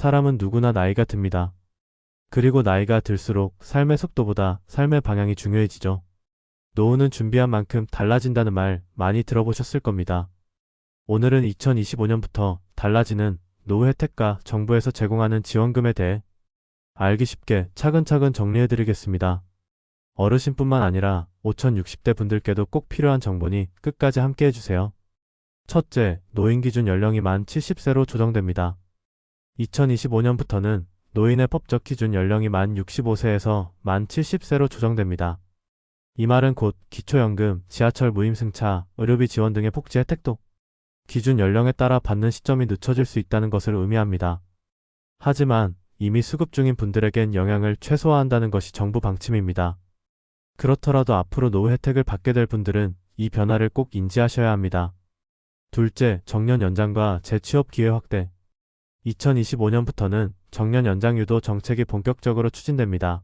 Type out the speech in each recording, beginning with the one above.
사람은 누구나 나이가 듭니다. 그리고 나이가 들수록 삶의 속도보다 삶의 방향이 중요해지죠. 노후는 준비한 만큼 달라진다는 말 많이 들어보셨을 겁니다. 오늘은 2025년부터 달라지는 노후 혜택과 정부에서 제공하는 지원금에 대해 알기 쉽게 차근차근 정리해드리겠습니다. 어르신뿐만 아니라 5060대 분들께도 꼭 필요한 정보니 끝까지 함께 해주세요. 첫째, 노인 기준 연령이 만 70세로 조정됩니다. 2025년부터는 노인의 법적 기준 연령이 만 65세에서 만 70세로 조정됩니다. 이 말은 곧 기초연금, 지하철 무임승차, 의료비 지원 등의 복지 혜택도 기준 연령에 따라 받는 시점이 늦춰질 수 있다는 것을 의미합니다. 하지만 이미 수급 중인 분들에겐 영향을 최소화한다는 것이 정부 방침입니다. 그렇더라도 앞으로 노후 혜택을 받게 될 분들은 이 변화를 꼭 인지하셔야 합니다. 둘째, 정년 연장과 재취업 기회 확대. 2025년부터는 정년 연장 유도 정책이 본격적으로 추진됩니다.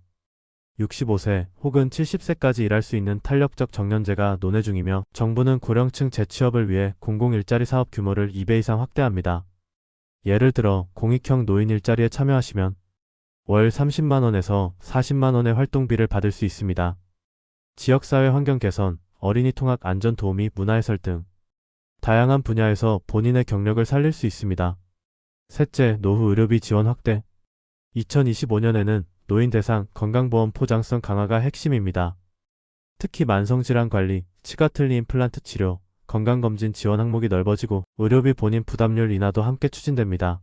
65세 혹은 70세까지 일할 수 있는 탄력적 정년제가 논의 중이며 정부는 고령층 재취업을 위해 공공일자리 사업 규모를 2배 이상 확대합니다. 예를 들어 공익형 노인 일자리에 참여하시면 월 30만원에서 40만원의 활동비를 받을 수 있습니다. 지역사회 환경 개선, 어린이 통학 안전 도우미 문화해설 등 다양한 분야에서 본인의 경력을 살릴 수 있습니다. 셋째, 노후 의료비 지원 확대. 2025년에는 노인 대상 건강보험 포장성 강화가 핵심입니다. 특히 만성질환 관리, 치과틀니 임플란트 치료, 건강검진 지원 항목이 넓어지고 의료비 본인 부담률 인하도 함께 추진됩니다.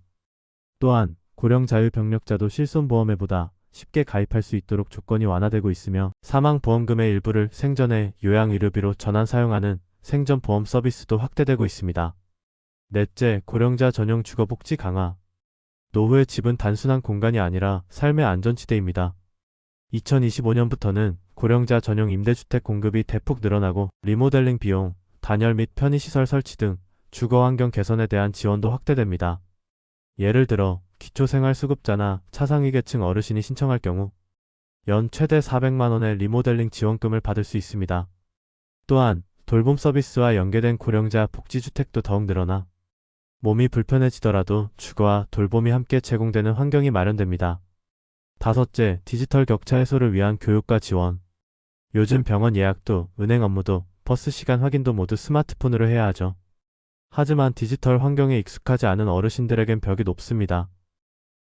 또한 고령 자유병력자도 실손보험에보다 쉽게 가입할 수 있도록 조건이 완화되고 있으며 사망보험금의 일부를 생전에 요양의료비로 전환 사용하는 생전보험 서비스도 확대되고 있습니다. 넷째, 고령자 전용 주거복지 강화. 노후의 집은 단순한 공간이 아니라 삶의 안전지대입니다. 2025년부터는 고령자 전용 임대주택 공급이 대폭 늘어나고 리모델링 비용, 단열 및 편의시설 설치 등 주거환경 개선에 대한 지원도 확대됩니다. 예를 들어 기초생활수급자나 차상위계층 어르신이 신청할 경우 연 최대 400만원의 리모델링 지원금을 받을 수 있습니다. 또한 돌봄 서비스와 연계된 고령자 복지주택도 더욱 늘어나 몸이 불편해지더라도 주거와 돌봄이 함께 제공되는 환경이 마련됩니다. 다섯째, 디지털 격차 해소를 위한 교육과 지원. 요즘 병원 예약도, 은행 업무도, 버스 시간 확인도 모두 스마트폰으로 해야 하죠. 하지만 디지털 환경에 익숙하지 않은 어르신들에겐 벽이 높습니다.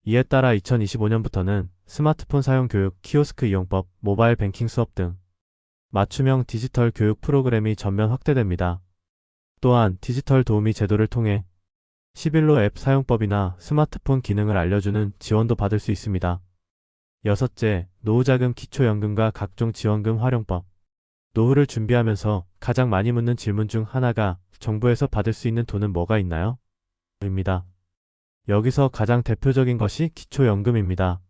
이에 따라 2025년부터는 스마트폰 사용 교육, 키오스크 이용법, 모바일 뱅킹 수업 등 맞춤형 디지털 교육 프로그램이 전면 확대됩니다. 또한 디지털 도우미 제도를 통해 11로 앱 사용법이나 스마트폰 기능을 알려주는 지원도 받을 수 있습니다. 여섯째, 노후자금 기초연금과 각종 지원금 활용법. 노후를 준비하면서 가장 많이 묻는 질문 중 하나가 정부에서 받을 수 있는 돈은 뭐가 있나요? 입니다. 여기서 가장 대표적인 것이 기초연금입니다.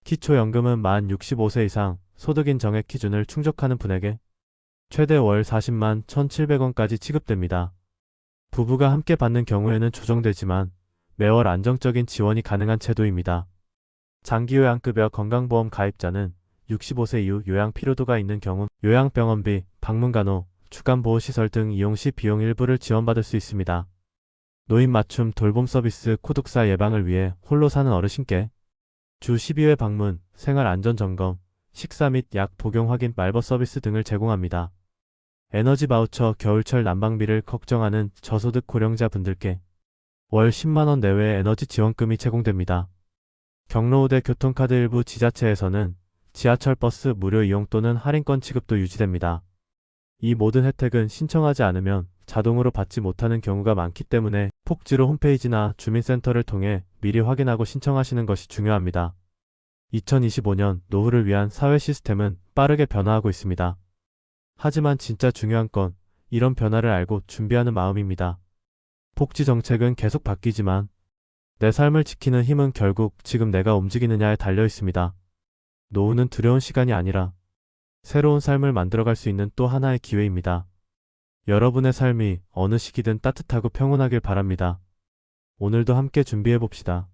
기초연금은 만 65세 이상 소득인 정액 기준을 충족하는 분에게 최대 월 40만 1,700원까지 지급됩니다. 부부가 함께 받는 경우에는 조정되지만 매월 안정적인 지원이 가능한 제도입니다. 장기요양급여 건강보험 가입자는 65세 이후 요양 필요도가 있는 경우 요양병원비, 방문간호, 주간보호시설 등 이용 시 비용 일부를 지원받을 수 있습니다. 노인 맞춤 돌봄 서비스 코독사 예방을 위해 홀로 사는 어르신께 주 12회 방문, 생활안전점검, 식사 및 약 복용 확인 말벗 서비스 등을 제공합니다. 에너지 바우처 겨울철 난방비를 걱정하는 저소득 고령자 분들께 월 10만원 내외의 에너지 지원금이 제공됩니다. 경로우대 교통카드 일부 지자체에서는 지하철 버스 무료 이용 또는 할인권 지급도 유지됩니다. 이 모든 혜택은 신청하지 않으면 자동으로 받지 못하는 경우가 많기 때문에 폭지로 홈페이지나 주민센터를 통해 미리 확인하고 신청하시는 것이 중요합니다. 2025년 노후를 위한 사회 시스템은 빠르게 변화하고 있습니다. 하지만 진짜 중요한 건 이런 변화를 알고 준비하는 마음입니다. 복지 정책은 계속 바뀌지만 내 삶을 지키는 힘은 결국 지금 내가 움직이느냐에 달려 있습니다. 노후는 두려운 시간이 아니라 새로운 삶을 만들어갈 수 있는 또 하나의 기회입니다. 여러분의 삶이 어느 시기든 따뜻하고 평온하길 바랍니다. 오늘도 함께 준비해봅시다.